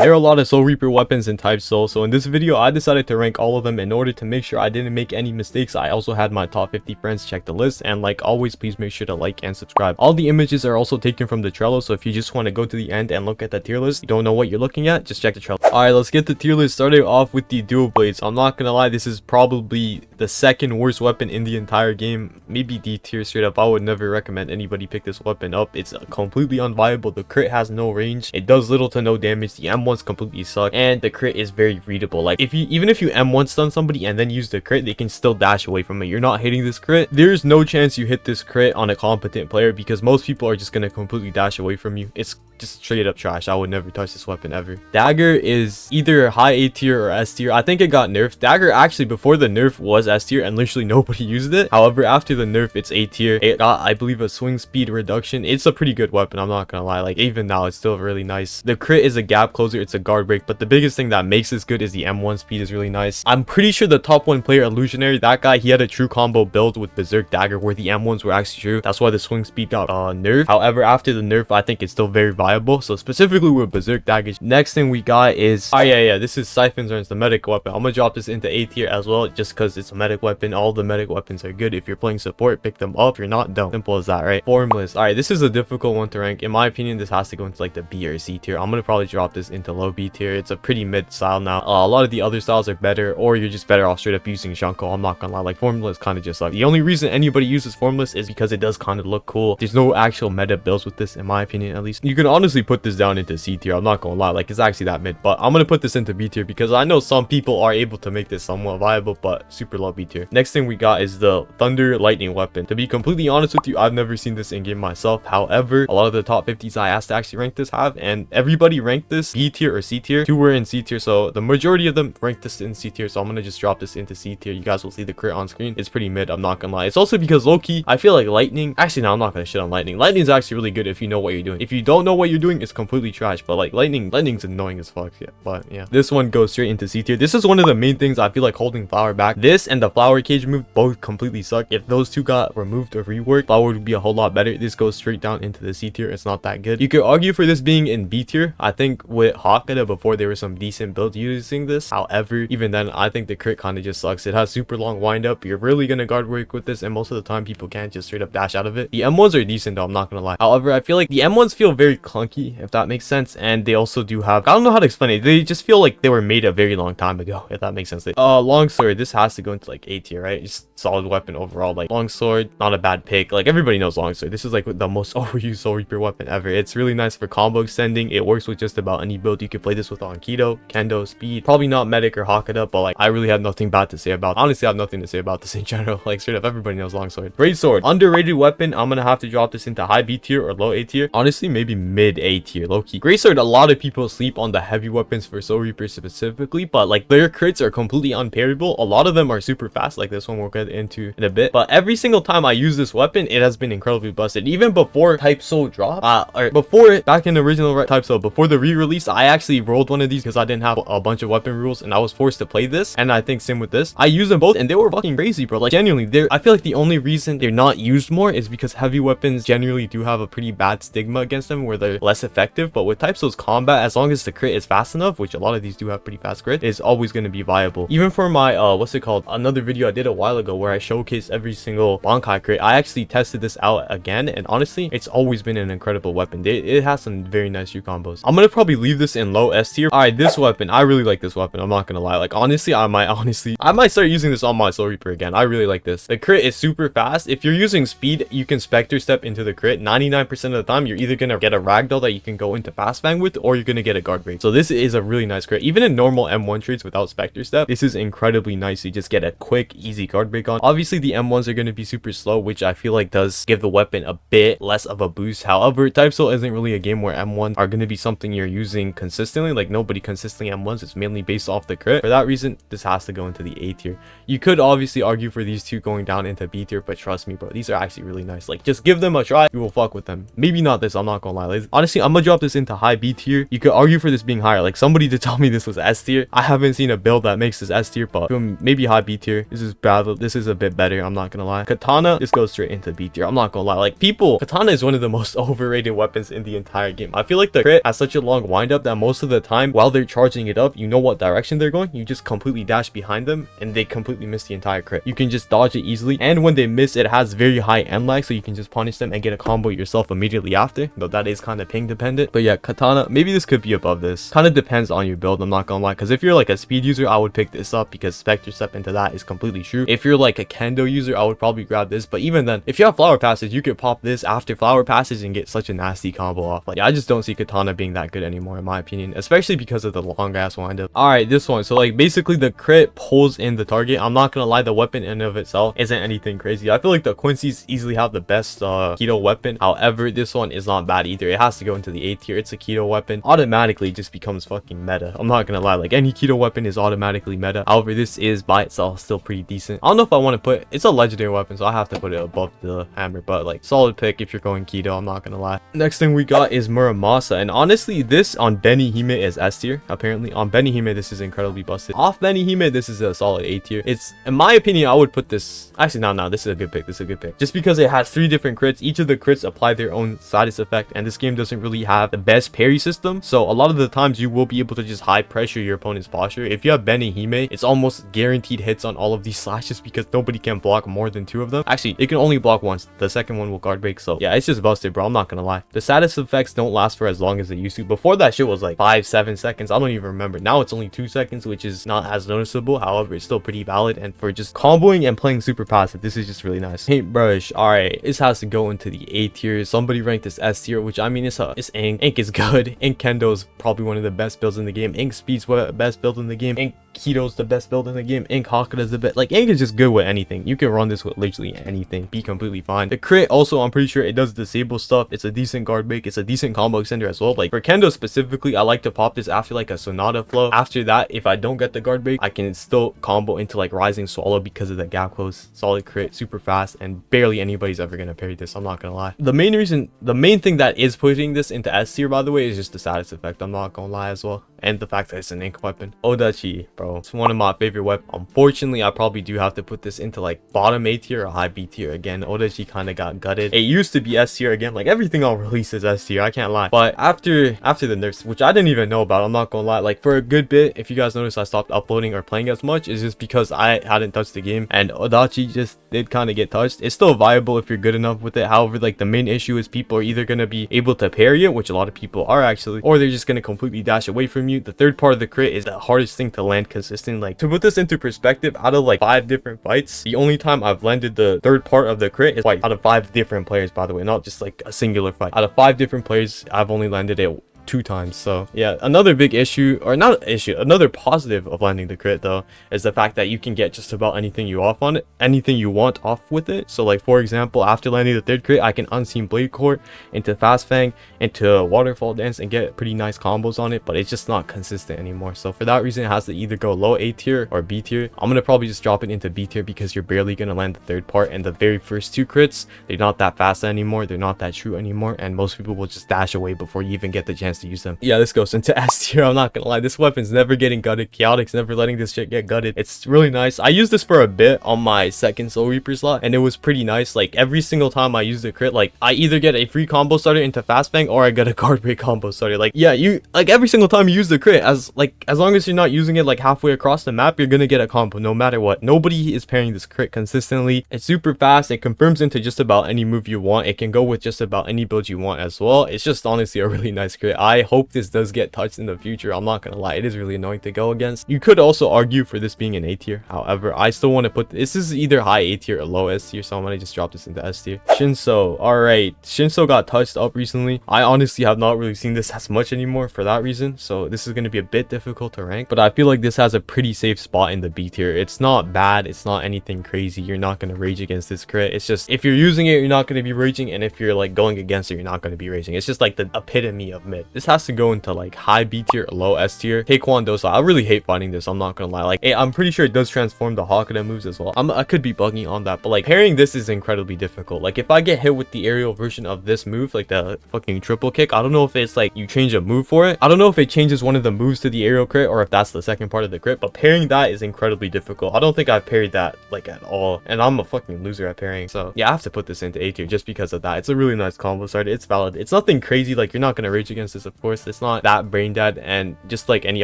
There are a lot of Soul Reaper weapons in Type Soul, so in this video I decided to rank all of them in order to make sure I didn't make any mistakes. I also had my top 50 friends check the list, and like always, please make sure to like and subscribe. All the images are also taken from the Trello, so if you just want to go to the end and look at the tier list, you don't know what you're looking at, just check the Trello. Alright, let's get the tier list started off with the dual blades. I'm not gonna lie, this is probably the second worst weapon in the entire game, maybe D tier straight up. I would never recommend anybody pick this weapon up. It's completely unviable. The crit has no range, it does little to no damage, the M1s completely suck, and the crit is very readable. Like even if you M1 stun somebody and then use the crit, they can still dash away from it. You're not hitting this crit. There's no chance you hit this crit on a competent player because most people are just gonna completely dash away from you. It's just straight up trash. I would never touch this weapon ever. Dagger is either high A tier or S tier. I think it got nerfed. Dagger actually before the nerf was S tier and literally nobody used it. However, after the nerf it's A tier. It got, I believe, a swing speed reduction. It's a pretty good weapon, I'm not gonna lie. Like even now it's still really nice. The crit is a gap closer, it's a guard break, but the biggest thing that makes this good is the M1 speed is really nice. I'm pretty sure the top 1 player, Illusionary, that guy, he had a true combo build with Berserk Dagger where the M1s were actually true. That's why the swing speed got nerfed. However, after the nerf, I think it's still very viable. So specifically with Berserk Dagger, next thing we got is this is Siphon's Urns, the medic weapon. I'm gonna drop this into A tier as well just because it's a medic weapon. All the medic weapons are good. If you're playing support, pick them up. If you're not, don't. Simple as that, right? Formless. Alright, this is a difficult one to rank. In my opinion, this has to go into like the B or C tier. I'm gonna probably drop this into low B tier. It's a pretty mid style now. A lot of the other styles are better, or you're just better off straight up using Shunko. I'm not gonna lie, like Formless kind of just sucks. The only reason anybody uses Formless is because it does kind of look cool. There's no actual meta builds with this, in my opinion at least. You can honestly put this down into C tier. I'm not gonna lie, like it's actually that mid, but I'm gonna put this into B tier because I know some people are able to make this somewhat viable, but super low B tier. Next thing we got is the Thunder Lightning weapon. To be completely honest with you, I've never seen this in game myself. However, a lot of the top 50s I asked to actually rank this have, and everybody ranked this B tier or C tier. 2 were in C tier, so the majority of them ranked this in C tier, so I'm gonna just drop this into C tier. You guys will see the crit on screen. It's pretty mid, I'm not gonna lie. It's also because low-key, I feel like Lightning, actually no, I'm not gonna shit on Lightning. Lightning is actually really good if you know what you're doing. If you don't know what you're doing, it's completely trash, but like Lightning's annoying as fuck. Yeah, but yeah, this one goes straight into C tier. This is one of the main things I feel like holding Flower back. This and the Flower Cage move both completely suck. If those two got removed or reworked, Flower would be a whole lot better. This goes straight down into the C tier. It's not that good. You could argue for this being in B tier. I think with Hakata before there were some decent builds using this. However, even then I think the crit kind of just sucks. It has super long wind up. You're really gonna guard work with this, and most of the time people can't just straight up dash out of it. The M1s are decent though, I'm not gonna lie. However, I feel like the M1s feel very clunky, if that makes sense, and they also do have, I don't know how to explain it, they just feel like they were made a very long time ago, if that makes sense. Longsword, this has to go into like A tier, right? Just solid weapon overall. Like Longsword, not a bad pick. Like everybody knows Longsword. This is like the most overused Soul Reaper weapon ever. It's really nice for combo extending. It works with just about any build. You could play this with on Keto, Kendo, Speed, probably not Medic or Hakata, but like I really have nothing bad to say about, honestly I have nothing to say about this in general. Like straight up everybody knows Longsword. Greatsword, underrated weapon. I'm gonna have to drop this into high B tier or low A tier. Honestly, maybe mid A tier, low-key. Greatsword, a lot of people sleep on the heavy weapons for Soul Reaper specifically, but like their crits are completely unparable. A lot of them are super fast, like this one we'll get into in a bit, but every single time I use this weapon, it has been incredibly busted. Even before Type Soul dropped, or before it, back in the original Type Soul, before the re-release, I actually rolled one of these because I didn't have a bunch of weapon rules and I was forced to play this, and I think same with this. I used them both and they were fucking crazy, bro. Like genuinely, I feel like the only reason they're not used more is because heavy weapons generally do have a pretty bad stigma against them where they're less effective, but with Type Soul's combat, as long as the crit is fast enough, which a lot of these do have pretty fast crit, is always going to be viable. Even for my what's it called, another video I did a while ago where I showcased every single Bankai crit, I actually tested this out again, and honestly it's always been an incredible weapon. It has some very nice true combos. I'm gonna probably leave this in low S tier. Alright, this weapon, I really like this weapon, I'm not gonna lie. Like honestly, I might start using this on my Soul Reaper again. I really like this. The crit is super fast. If you're using speed, you can Spectre Step into the crit. 99% of the time you're either gonna get a ragdoll that you can go into fast bang with, or you're gonna get a guard break. So this is a really nice crit. Even in normal M1 trades without Spectre Step, this is incredibly nice. You just get a quick easy guard break on. Obviously the M1s are gonna be super slow, which I feel like does give the weapon a bit less of a boost. However, Type Soul isn't really a game where M1s are gonna be something you're using consistently. Like nobody consistently M1s. It's mainly based off the crit. For that reason, this has to go into the A tier. You could obviously argue for these two going down into B tier, but trust me, bro, these are actually really nice. Like just give them a try, you will fuck with them. Maybe not this, I'm not gonna lie. Like, because honestly, I'm gonna drop this into high B tier. You could argue for this being higher. Like, somebody to tell me this was S tier. I haven't seen a build that makes this S tier, but maybe high B tier. This is bad. This is a bit better. I'm not gonna lie. Katana, this goes straight into B tier. I'm not gonna lie. Like, Katana is one of the most overrated weapons in the entire game. I feel like the crit has such a long wind up that most of the time while they're charging it up, you know what direction they're going. You just completely dash behind them and they completely miss the entire crit. You can just dodge it easily, and when they miss, it has very high end lag, so you can just punish them and get a combo yourself immediately after, though that is kind of ping dependent. But yeah, Katana, maybe this could be above this. Kind of depends on your build, I'm not gonna lie, because if you're like a speed user, I would pick this up because Spectre Step into that is completely true. If you're like a Kendo user, I would probably grab this, but even then, if you have Flower Passage, you could pop this after Flower Passage and get such a nasty combo off. Like, I just don't see Katana being that good anymore in my opinion, especially because of the long ass windup. All right, this one, so like basically the crit pulls in the target. I'm not gonna lie, the weapon in and of itself isn't anything crazy. I feel like the Quincy's easily have the best keto weapon. However, this one is not bad either. It has to go into the A tier. It's a keto weapon. Automatically just becomes fucking meta. I'm not gonna lie, like any keto weapon is automatically meta. However, this is by itself still pretty decent. I don't know if I want to put, it's a legendary weapon, so I have to put it above the hammer, but like solid pick if you're going keto, I'm not gonna lie. Next thing we got is Muramasa, and honestly this on Benihime is S tier. Apparently on Benihime this is incredibly busted. Off Benihime this is a solid A tier. It's, in my opinion, I would put this, actually no, this is a good pick. This is a good pick just because it has 3 different crits. Each of the crits apply their own status effect, and this game doesn't really have the best parry system, so a lot of the times you will be able to just high pressure your opponent's posture. If you have Benihime, it's almost guaranteed hits on all of these slashes because nobody can block more than 2 of them. Actually, it can only block once. The second one will guard break, so yeah, it's just busted, bro. I'm not gonna lie. The status effects don't last for as long as they used to. Before, that shit was like 5-7 seconds. I don't even remember. Now it's only 2 seconds, which is not as noticeable. However, it's still pretty valid, and for just comboing and playing super passive, this is just really nice. Paintbrush, all right, this has to go into the A tier. Somebody ranked this S tier, which I mean, it's Ink. Ink is good. Ink Kendo is probably one of the best builds in the game. Ink Speed's the best build in the game. Ink Keto's the best build in the game. Ink Hakuda's the best. Like, Ink is just good with anything. You can run this with literally anything, be completely fine. The crit also, I'm pretty sure it does disable stuff. It's a decent guard break. It's a decent combo extender as well. Like for Kendo specifically, I like to pop this after like a Sonata flow. After that, if I don't get the guard break, I can still combo into like Rising Swallow because of the gap close. Solid crit, super fast, and barely anybody's ever gonna parry this. I'm not gonna lie. The main thing that is putting this into S tier, by the way, is just the status effect. I'm not gonna lie as well, and the fact that it's an Ink weapon. Odachi, bro, it's one of my favorite weapons. Unfortunately, I probably do have to put this into like bottom A tier or high B tier. Again, Odachi kind of got gutted. It used to be S tier again. Like everything on release is S tier, I can't lie. But after the nerfs, which I didn't even know about, I'm not gonna lie, like for a good bit, if you guys notice I stopped uploading or playing as much, is just because I hadn't touched the game, and Odachi just did kind of get touched. It's still viable if you're good enough with it. However, like the main issue is people are either gonna be able to parry it, which a lot of people are actually, or they're just gonna completely dash away from you. The third part of the crit is the hardest thing to land consistent. Like, to put this into perspective, out of like 5 different fights, the only time I've landed the third part of the crit is like out of 5 different players, by the way, not just like a singular fight. Out of 5 different players, I've only landed it 2 times. So yeah, another big issue, or not issue, another positive of landing the crit though, is the fact that you can get just about anything you want off with it. So like for example, after landing the 3rd crit, I can unseen Blade Court into Fast Fang into Waterfall Dance and get pretty nice combos on it, but it's just not consistent anymore. So for that reason, it has to either go low A tier or B tier. I'm gonna probably just drop it into B tier because you're barely gonna land the 3rd part, and the very first 2 crits, they're not that fast anymore, they're not that true anymore, and most people will just dash away before you even get the chance to use them. Yeah, this goes into S tier. I'm not gonna lie, this weapon's never getting gutted. Chaotic's never letting this shit get gutted. It's really nice. I used this for a bit on my 2nd Soul Reaper slot, and it was pretty nice. Like every single time I use the crit, like I either get a free combo starter into Fast Fang or I get a guard break combo starter. Like yeah, you like every single time you use the crit, as long as you're not using it like halfway across the map, you're gonna get a combo no matter what. Nobody is pairing this crit consistently. It's super fast. It confirms into just about any move you want. It can go with just about any build you want as well. It's just honestly a really nice crit. I hope this does get touched in the future. I'm not gonna lie, it is really annoying to go against. You could also argue for this being an A tier. However, I still want to put this is either high A tier or low S tier, so I'm gonna just drop this into S tier. Shinso, all right, Shinso got touched up recently. I honestly have not really seen this as much anymore for that reason, so this is going to be a bit difficult to rank, but I feel like this has a pretty safe spot in the B tier. It's not bad, it's not anything crazy. You're not going to rage against this crit. It's just if you're using it, you're not going to be raging, and if you're like going against it, you're not going to be raging. It's just like the epitome of mid. this has to go into like high B tier, low S tier. Taekwondo, so I really hate fighting this, I'm not gonna lie. Like, I'm pretty sure it does transform the Hakuna moves as well. I could be bugging on that, but like parrying this is incredibly difficult. Like if I get hit with the aerial version of this move, like the fucking triple kick, I don't know if it's like you change a move for it. I don't know if it changes one of the moves to the aerial crit or if that's the second part of the crit, but parrying that is incredibly difficult. I don't think I've parried that like at all, and I'm a fucking loser at parrying. So yeah, I have to put this into A tier just because of that. It's a really nice combo starter. It's valid. It's nothing crazy. Like you're not gonna rage against this, of course. It's not that brain dead, and just like any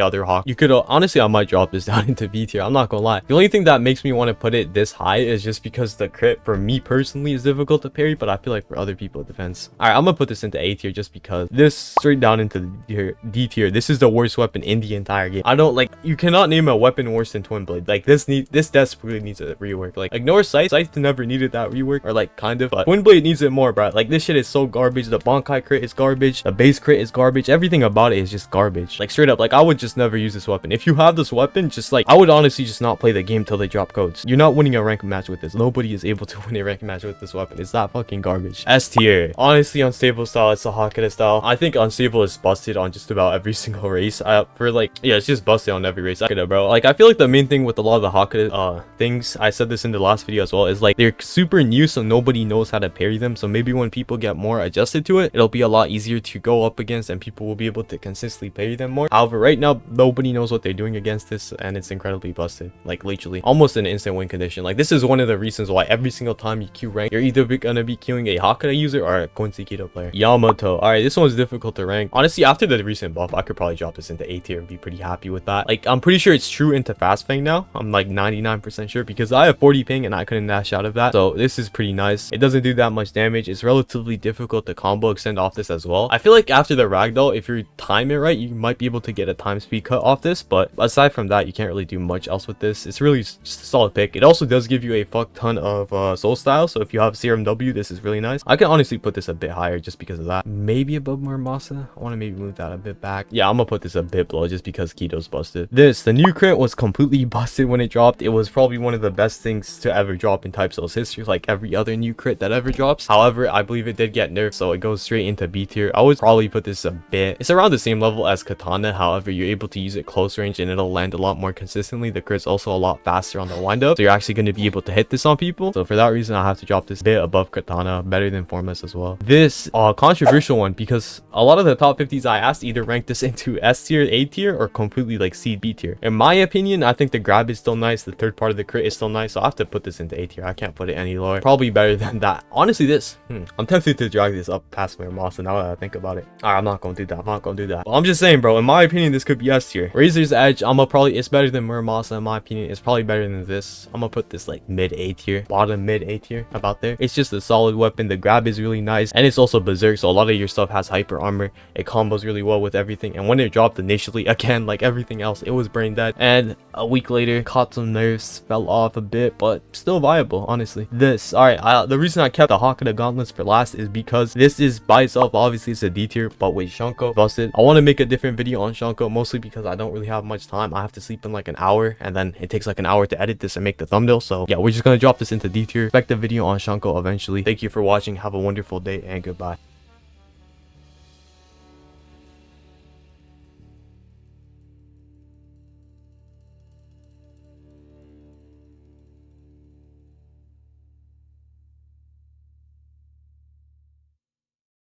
other hawk, you could honestly, I might drop this down into B tier. I'm not gonna lie. The only thing that makes me want to put it this high is just because the crit for me personally is difficult to parry, but I feel like for other people it depends. All right, I'm gonna put this into A tier just because this straight down into the D tier. This is the worst weapon in the entire game. I don't like, you cannot name a weapon worse than Twin Blade. Like this desperately needs a rework. Like ignore Scythe never needed that rework, or like kind of, but Twin Blade needs it more, bro. Like this shit is so garbage. The Bankai crit is garbage, the base crit is garbage, everything about it is just garbage. Like straight up, like I would just never use this weapon. If you have this weapon, just like I would honestly just not play the game till they drop codes. You're not winning a rank match with this. Nobody is able to win a rank match with this weapon. It's that fucking garbage. S tier, honestly, unstable style. It's a Hakuna style. I think unstable is busted on just about every single race. For like, yeah, it's just busted on every race. Hakuna, bro. Like I feel like the main thing with a lot of the Hakuna things, I said this in the last video as well, is like they're super new, so nobody knows how to parry them. So maybe when people get more adjusted to it, it'll be a lot easier to go up against, and people will be able to consistently parry them more. However, right now nobody knows what they're doing against this, and it's incredibly busted. Like literally almost an instant win condition. Like this is one of the reasons why every single time you queue rank, you're either gonna be queuing a Hakuna user or a Quincy Keto player. Yamato. All right, this one's difficult to rank. Honestly, after the recent buff, I could probably drop this into A tier and be pretty happy with that. Like I'm pretty sure it's true into Fast Fang now. I'm like 99% sure because I have 40 ping and I couldn't dash out of that. So this is pretty nice. It doesn't do that much damage. It's relatively difficult to combo extend off this as well. I feel like after the ragdoll, if you time it right, you might be able to get a time speed cut off this, but aside from that, you can't really do much else with this. It's really just a solid pick. It also does give you a fuck ton of soul style, so if you have Serum W, this is really nice. I can honestly put this a bit higher just because of that. Maybe above Muramasa. I want to maybe move that a bit back. Yeah, I'm gonna put this a bit below just because Keto's busted. The new crit was completely busted when it dropped. It was probably one of the best things to ever drop in Type Soul's history, like every other new crit that ever drops. However, I believe it did get nerfed, so it goes straight into B tier. I would probably put this a bit, it's around the same level as Katana. However, you're able to use it close range and it'll land a lot more consistently. The crit's also a lot faster on the wind up, so you're actually going to be able to hit this on people. So for that reason, I have to drop this a bit above Katana, better than Formless as well. This controversial one, because a lot of the top 50s I asked either rank this into S tier, A tier, or completely like C, B tier. In my opinion, I think the grab is still nice, the third part of the crit is still nice, so I have to put this into A tier. I can't put it any lower. Probably better than that. Honestly, this I'm tempted to drag this up past Muramasa now that I think about it. Alright, I'm not gonna do that. I'm not gonna do that. But I'm just saying, bro, in my opinion, this could be S tier. Razor's Edge, it's better than Muramasa in my opinion. It's probably better than this. I'm gonna put this like mid A tier, bottom mid A tier, about there. It's just a solid weapon. The grab is really nice, and it's also berserk, so a lot of your stuff has hyper armor. It combos really well with everything, and when it dropped initially, again, like everything else, it was brain dead, and a week later caught some nerfs, fell off a bit, but still viable, honestly. All right, the reason I kept the Hakuna gauntlets for last is because this is by itself, obviously it's a D tier, but with Shanko busted, I want to make a different video on Shanko, mostly because I don't really have much time. I have to sleep in like an hour, and then it takes like an hour to edit this and make the thumbnail. So yeah, we're just gonna drop this into D tier. Expect a video on Shanko eventually. Thank you for watching. Have a wonderful day and goodbye.